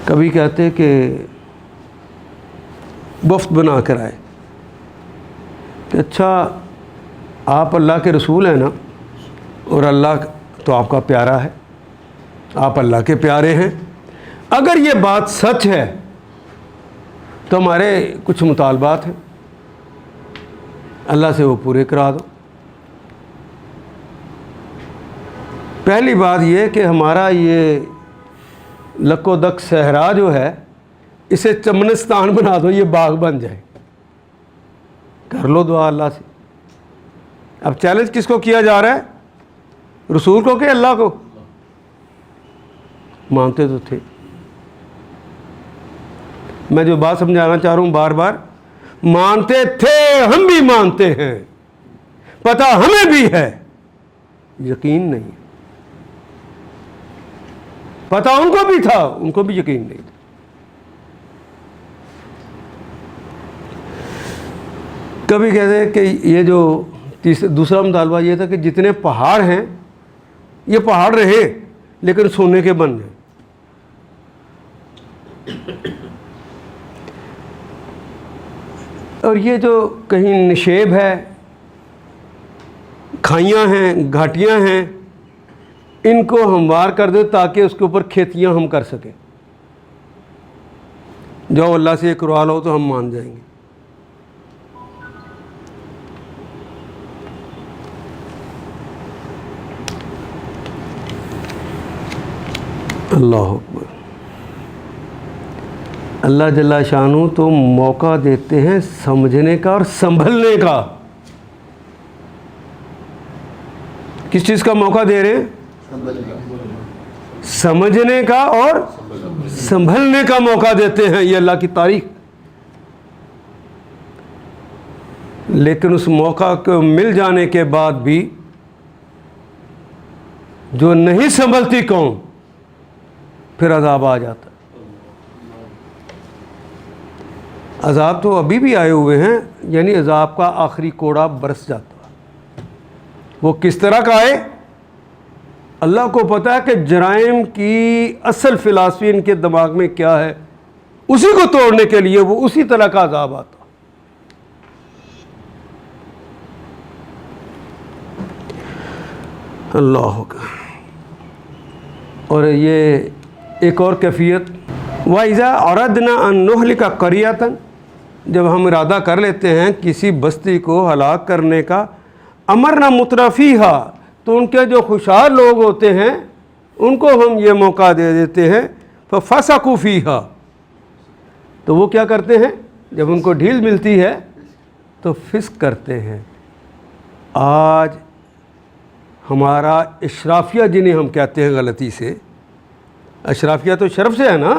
Speaker 2: کبھی کہتے کہ وفد بنا کر آئے کہ اچھا آپ اللہ کے رسول ہیں نا, اور اللہ تو آپ کا پیارا ہے, آپ اللہ کے پیارے ہیں, اگر یہ بات سچ ہے تو ہمارے کچھ مطالبات ہیں, اللہ سے وہ پورے کرا دو. پہلی بات یہ کہ ہمارا یہ لک و دک صحرا جو ہے اسے چمنستان بنا دو, یہ باغ بن جائے. کر لو دعا اللہ سے. اب چیلنج کس کو کیا جا رہا ہے؟ رسول کو کہ اللہ کو؟ مانتے تو تھے. میں جو بات سمجھانا چاہ رہا ہوں بار بار, مانتے تھے, ہم بھی مانتے ہیں, پتہ ہمیں بھی ہے, یقین نہیں. پتہ ان کو بھی تھا, ان کو بھی یقین نہیں تھا. کبھی کہتے ہیں کہ یہ جو دوسرا مطالبہ یہ تھا کہ جتنے پہاڑ ہیں یہ پہاڑ رہے لیکن سونے کے بن گئے. اور یہ جو کہیں نشیب ہے, کھائیاں ہیں, گھاٹیاں ہیں, ان کو ہموار کر دو تاکہ اس کے اوپر کھیتیاں ہم کر سکیں. جاؤ اللہ سے یہ کروا لو تو ہم مان جائیں گے. اللہ اکبر. اللہ جل شانہ تو موقع دیتے ہیں سمجھنے کا اور سنبھلنے کا. کس چیز کا موقع دے رہے ہیں؟ سمجھنے کا اور سنبھلنے کا موقع دیتے ہیں. یہ اللہ کی تعریف. لیکن اس موقع کو مل جانے کے بعد بھی جو نہیں سنبھلتی قوم پھر عذاب آ جاتا ہے. عذاب تو ابھی بھی آئے ہوئے ہیں، یعنی عذاب کا آخری کوڑا برس جاتا ہے. وہ کس طرح کا آئے؟ اللہ کو پتہ ہے کہ جرائم کی اصل فلسفی ان کے دماغ میں کیا ہے، اسی کو توڑنے کے لیے وہ اسی طرح کا عذاب آتا. اللہ کا. اور یہ ایک اور کیفیت، وَإِذَا أَرَدْنَا أَن نُهْلِكَ قَرْيَةً، جب ہم ارادہ کر لیتے ہیں کسی بستی کو ہلاک کرنے کا، امرنا مترفیہا، تو ان کے جو خوشحال لوگ ہوتے ہیں ان کو ہم یہ موقع دے دیتے ہیں، فَفَسَقُوا فِيهَا، تو وہ کیا کرتے ہیں؟ جب ان کو ڈھیل ملتی ہے تو فسق کرتے ہیں. آج ہمارا اشرافیہ جنہیں ہم کہتے ہیں غلطی سے، اشرافیہ تو شرف سے ہے نا،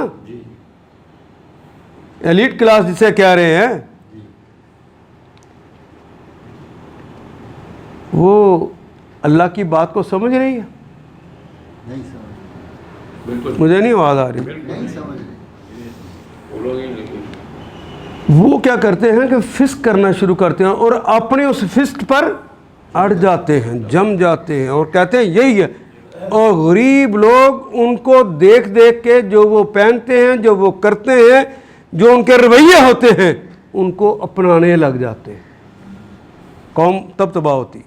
Speaker 2: ایلیٹ کلاس جسے کہہ رہے ہیں، وہ اللہ کی بات کو سمجھ رہی ہے؟ مجھے نہیں آواز آ رہی. وہ کیا کرتے ہیں کہ فسق کرنا شروع کرتے ہیں اور اپنے اس فسق پر اڑ جاتے ہیں، جم جاتے ہیں اور کہتے ہیں یہی ہے. اور غریب لوگ ان کو دیکھ دیکھ کے جو وہ پہنتے ہیں، جو وہ کرتے ہیں، جو ان کے رویے ہوتے ہیں، ان کو اپنانے لگ جاتے ہیں. قوم تب تباہ ہوتی.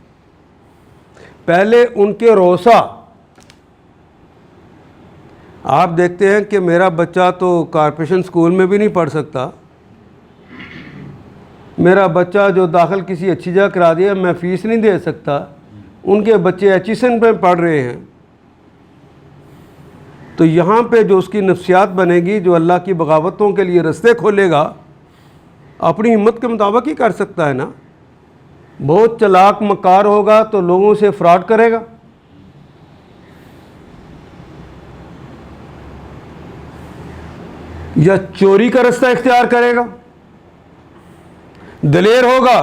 Speaker 2: پہلے ان کے روسا، آپ دیکھتے ہیں کہ میرا بچہ تو کارپوریشن سکول میں بھی نہیں پڑھ سکتا، میرا بچہ جو داخل کسی اچھی جگہ کرا دیا میں فیس نہیں دے سکتا، ان کے بچے ایچیسن پہ پڑھ رہے ہیں. تو یہاں پہ جو اس کی نفسیات بنے گی، جو اللہ کی بغاوتوں کے لیے رستے کھولے گا، اپنی ہمت کے مطابق ہی کر سکتا ہے نا. بہت چلاک مکار ہوگا تو لوگوں سے فراڈ کرے گا، یا چوری کا رستہ اختیار کرے گا. دلیر ہوگا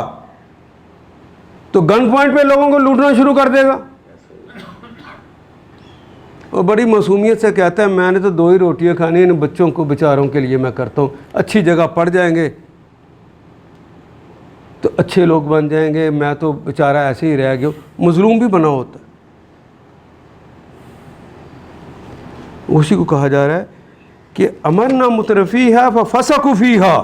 Speaker 2: تو گن پوائنٹ پہ لوگوں کو لوٹنا شروع کر دے گا. اور بڑی معصومیت سے کہتا ہے میں نے تو 2 ہی روٹیاں کھانی، ان بچوں کو بیچاروں کے لیے میں کرتا ہوں، اچھی جگہ پڑ جائیں گے تو اچھے لوگ بن جائیں گے، میں تو بیچارہ ایسے ہی رہ گیا. مظلوم بھی بنا ہوتا ہے. اسی کو کہا جا رہا ہے کہ امرنا مترفیہا ففسقوا فیہا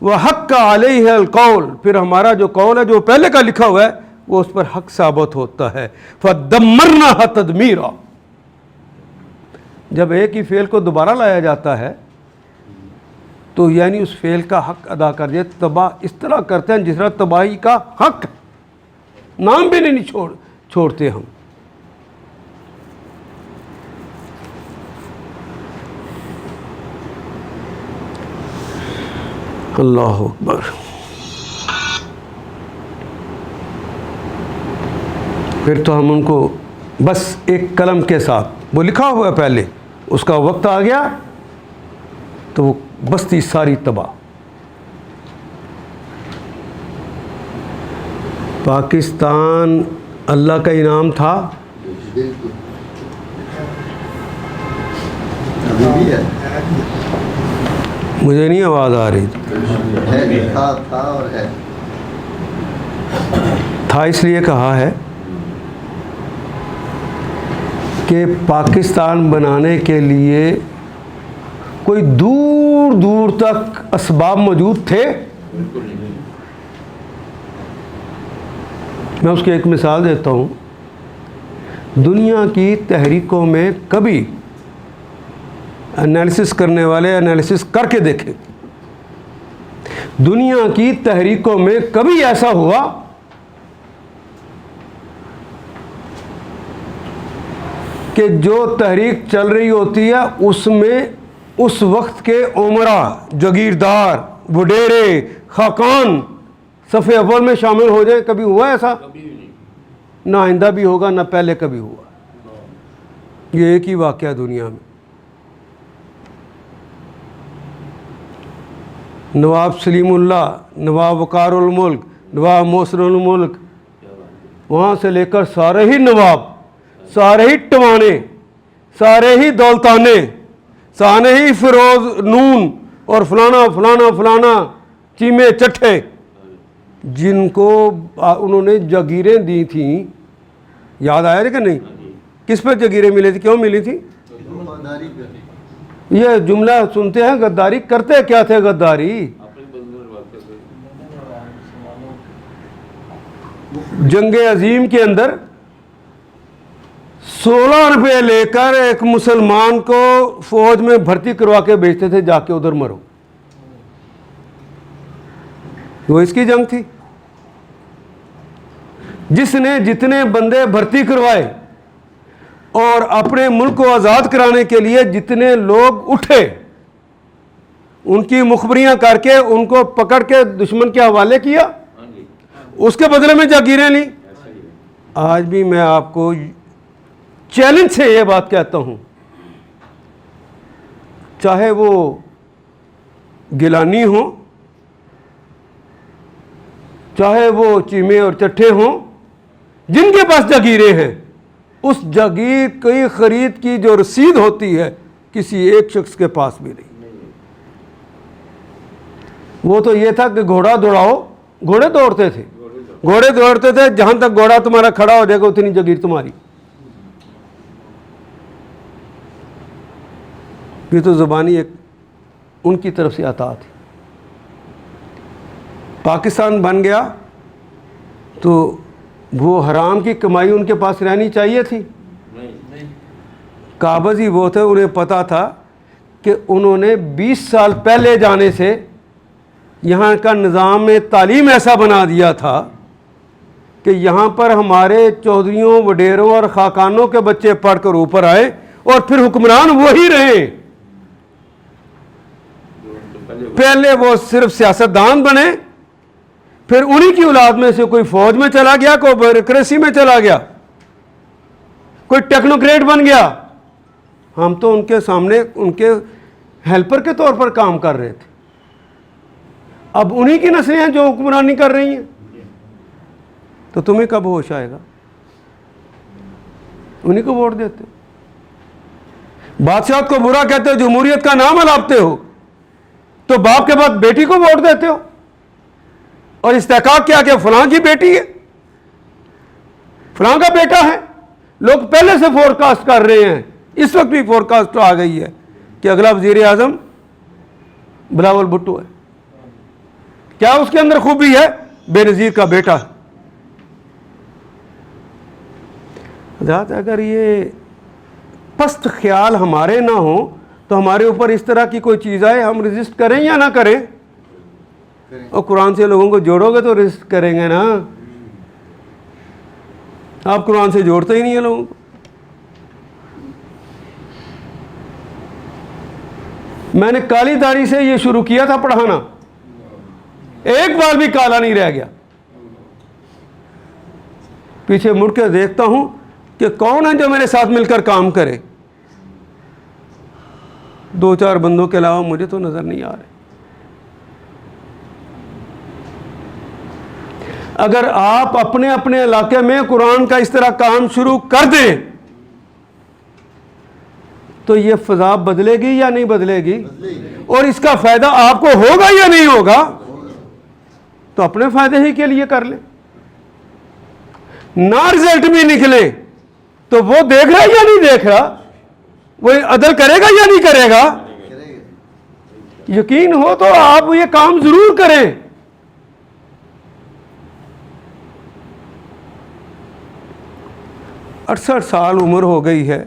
Speaker 2: وحق علیہ القول، پھر ہمارا جو قول ہے جو پہلے کا لکھا ہوا ہے وہ اس پر حق ثابت ہوتا ہے. فدمرناہا تدمیرا، جب ایک ہی فعل کو دوبارہ لایا جاتا ہے تو یعنی اس فعل کا حق ادا کر دیا. تباہ اس طرح کرتے ہیں جس طرح تباہی کا حق نام بھی نہیں چھوڑتے ہم. اللہ اکبر. پھر تو ہم ان کو بس ایک قلم کے ساتھ، وہ لکھا ہوا ہے پہلے، اس کا وقت آ گیا تو وہ بستی ساری تباہ. پاکستان اللہ کا انعام تھا، مجھے نہیں آواز آ رہی تھا، اس لیے کہا ہے کہ پاکستان بنانے کے لیے کوئی دور دور تک اسباب موجود تھے. میں اس کی ایک مثال دیتا ہوں. دنیا کی تحریکوں میں کبھی انالیسس کرنے والے انالیسس کر کے دیکھیں، دنیا کی تحریکوں میں کبھی ایسا ہوا کہ جو تحریک چل رہی ہوتی ہے اس میں اس وقت کے عمرا، جاگیردار، وڈیرے، خاقان صف اول میں شامل ہو جائیں؟ کبھی ہوا ایسا؟ نہ آئندہ بھی ہوگا، نہ پہلے کبھی ہوا. یہ ایک ہی واقعہ دنیا میں. نواب سلیم اللہ، نواب وقار الملک، نواب محسن الملک، وہاں سے لے کر سارے ہی نواب، سارے ہی ٹوانے، سارے ہی دولتانے، سارے ہی فیروز نون اور فلانا فلانا فلانا چیمے چٹھے، جن کو انہوں نے جاگیریں دی تھیں. یاد آیا کہ نہیں؟ کس پہ جاگیریں ملی تھی؟ کیوں ملی تھی؟ یہ جملہ سنتے ہیں غداری کرتے کیا تھے؟ غداری جنگ عظیم کے اندر 16 روپے لے کر ایک مسلمان کو فوج میں بھرتی کروا کے بھیجتے تھے، جا کے ادھر مرو. وہ اس کی جنگ تھی. جس نے جتنے بندے بھرتی کروائے اور اپنے ملک کو آزاد کرانے کے لیے جتنے لوگ اٹھے، ان کی مخبریاں کر کے ان کو پکڑ کے دشمن کے حوالے کیا، اس کے بدلے میں جاگیریں لی. آج بھی میں آپ کو چیلنج سے یہ بات کہتا ہوں، چاہے وہ گیلانی ہوں، چاہے وہ چیمے اور چٹھے ہوں، جن کے پاس جاگیریں ہیں، اس جاگیر کی خرید کی جو رسید ہوتی ہے کسی ایک شخص کے پاس بھی نہیں. وہ تو یہ تھا کہ گھوڑا دوڑاؤ، گھوڑے دوڑتے تھے، گھوڑے دوڑتے تھے، جہاں تک گھوڑا تمہارا کھڑا ہو جائے گا اتنی جاگیر تمہاری. یہ تو زبانی ایک ان کی طرف سے عطا تھی. پاکستان بن گیا تو وہ حرام کی کمائی ان کے پاس رہنی چاہیے تھی. قابض ہی وہ تھے، انہیں پتا تھا کہ انہوں نے 20 سال پہلے جانے سے یہاں کا نظام تعلیم ایسا بنا دیا تھا کہ یہاں پر ہمارے چودھریوں، وڈیروں اور خاقانوں کے بچے پڑھ کر اوپر آئے اور پھر حکمران وہی رہے. پہلے وہ صرف سیاستدان بنے، پھر انہی کی اولاد میں سے کوئی فوج میں چلا گیا، کوئی بیوروکریسی میں چلا گیا، کوئی ٹیکنوکریٹ بن گیا. ہم تو ان کے سامنے ان کے ہیلپر کے طور پر کام کر رہے تھے. اب انہی کی نسلیں ہیں جو حکمرانی کر رہی ہیں. تو تمہیں کب ہوش آئے گا؟ انہی کو ووٹ دیتے ہو، بادشاہت کو برا کہتے ہو، جمہوریت کا نام الاپتے ہو، تو باپ کے بعد بیٹی کو ووٹ دیتے ہو اور استحقاق کیا کہ فلاں کی بیٹی ہے، فلاں کا بیٹا ہے. لوگ پہلے سے فور کاسٹ کر رہے ہیں. اس وقت بھی فور کاسٹ آ گئی ہے کہ اگلا وزیر اعظم بلاول بھٹو ہے. کیا اس کے اندر خوبی ہے؟ بے نظیر کا بیٹا. حضرات اگر یہ پست خیال ہمارے نہ ہوں تو ہمارے اوپر اس طرح کی کوئی چیز آئے ہم ریزسٹ کریں یا نہ کریں؟ اور قرآن سے لوگوں کو جوڑو گے تو ریزسٹ کریں گے نا. آپ قرآن سے جوڑتے ہی نہیں ہیں لوگوں کو. میں نے کالی داڑھی سے یہ شروع کیا تھا پڑھانا، ایک بار بھی کالا نہیں رہ گیا. پیچھے مڑ کے دیکھتا ہوں کہ کون ہے جو میرے ساتھ مل کر کام کرے. 2-4 بندوں کے علاوہ مجھے تو نظر نہیں آ رہے. اگر آپ اپنے اپنے علاقے میں قرآن کا اس طرح کام شروع کر دیں تو یہ فضا بدلے گی یا نہیں بدلے گی؟ اور اس کا فائدہ آپ کو ہوگا یا نہیں ہوگا؟ تو اپنے فائدے ہی کے لیے کر لیں. نہ رزلٹ بھی نکلے تو وہ دیکھ رہا یا نہیں دیکھ رہا، وہ عدل کرے گا یا نہیں کرے گا؟ یقین ہو تو آپ یہ کام ضرور کریں. 68 سال عمر ہو گئی ہے،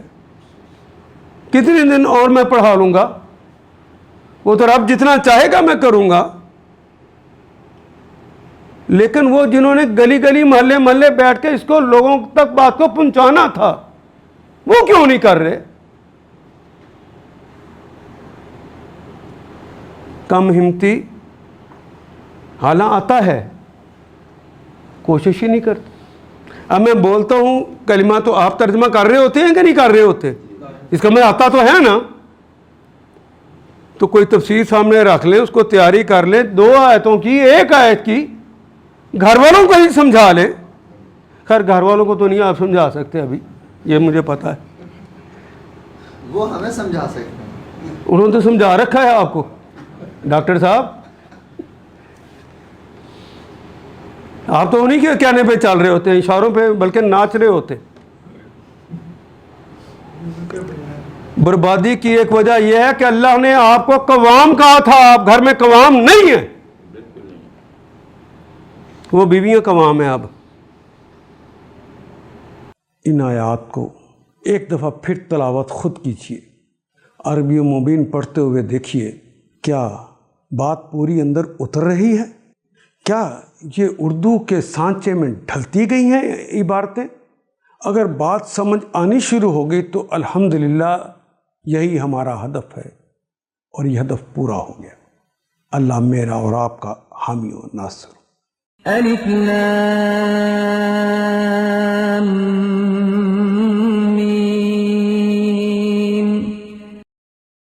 Speaker 2: کتنے دن اور میں پڑھا لوں گا؟ وہ تو رب جتنا چاہے گا میں کروں گا. لیکن وہ جنہوں نے گلی گلی محلے محلے بیٹھ کے اس کو لوگوں تک بات کو پہنچانا تھا، وہ کیوں نہیں کر رہے؟ کم ہمتی حالان آتا ہے کوشش ہی نہیں کرتے. اب میں بولتا ہوں کلمہ تو آپ ترجمہ کر رہے ہوتے ہیں کہ نہیں کر رہے ہوتے؟ اس کا میں آتا تو ہے نا. تو کوئی تفسیر سامنے رکھ لیں, اس کو تیاری کر لیں, 2 آیتوں کی 1 آیت کی گھر والوں کو ہی سمجھا لیں. خیر گھر والوں کو تو نہیں آپ سمجھا سکتے ابھی, یہ مجھے پتہ ہے.
Speaker 3: وہ ہمیں سمجھا سکتے ہیں.
Speaker 2: انہوں نے تو سمجھا رکھا ہے آپ کو ڈاکٹر صاحب. آپ تو انہیں کے کہنے پہ چل رہے ہوتے ہیں, اشاروں پہ بلکہ ناچ رہے ہوتے. بربادی کی ایک وجہ یہ ہے کہ اللہ نے آپ کو قوام کہا تھا, آپ گھر میں قوام نہیں ہیں, وہ بیویاں قوام ہیں. اب ان آیات کو ایک دفعہ پھر تلاوت خود کیجیے, عربی و مبین پڑھتے ہوئے دیکھیے کیا بات پوری اندر اتر رہی ہے, کیا یہ اردو کے سانچے میں ڈھلتی گئی ہیں عبارتیں. اگر بات سمجھ آنی شروع ہو گئی تو الحمدللہ یہی ہمارا ہدف ہے, اور یہ ہدف پورا ہو گیا. اللہ میرا اور آپ کا حامی و ناصر.
Speaker 1: الف لام